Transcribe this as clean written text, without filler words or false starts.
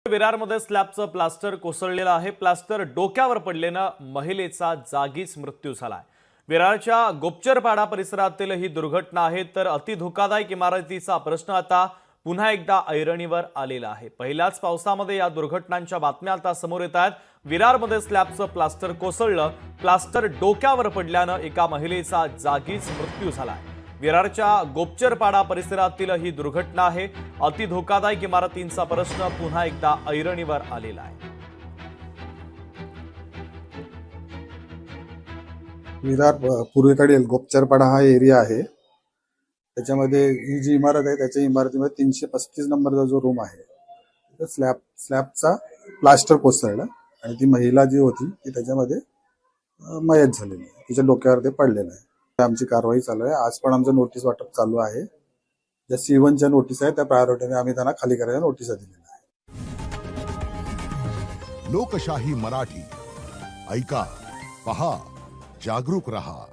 विरारमध्ये स्लॅबचं plaster कोसळलेलं आहे। Plaster डोक्यावर पडल्यानं महिलेचा जागीच मृत्यू झालाय। विरारच्या गोपचरपाडा परिसरातील ही दुर्घटना आहे। तर अति धोकादायक इमारतीचा प्रश्न आता पुन्हा एकदा ऐरणीवर आलेला आहे। पहिल्याच पावसामध्ये या दुर्घटनांच्या बातम्या आता समोर येत आहेत। विरारमध्ये स्लॅबचं प्लास्टर कोसळलं, प्लास्टर डोक्यावर पडल्यानं एका महिलेचा जागीच मृत्यू झालाय। विरारच्या गोपचरपाडा परिसरातील ही दुर्घटना आहे। अति धोकादायक इमारतींचा प्रश्न पुन्हा एकदा ऐरणीवर आलेला आहे। विरार पूर्वेकडील गोपचरपाडा हा एरिया आहे। त्याच्यामध्ये ही जी इमारत आहे त्याच्या इमारतीमध्ये 335 नंबरचा जो रूम आहे स्लॅबचा प्लास्टर कोसळला आणि ती महिला जी होती ती त्याच्यामध्ये मयत झालेली आहे। तिच्या डोक्यावर ते पडलेलं आहे। आमची कारवाई चालू आहे। आज पण आमचं नोटीस वाटप चालू आहे। ज्या C1च्या नोटीस आहे त्या प्रायोरिटीने आम्ही त्यांना खाली करायला नोटीस दिलेल्या आहे। लोकशाही मराठी ऐका, पहा, जागरूक रहा।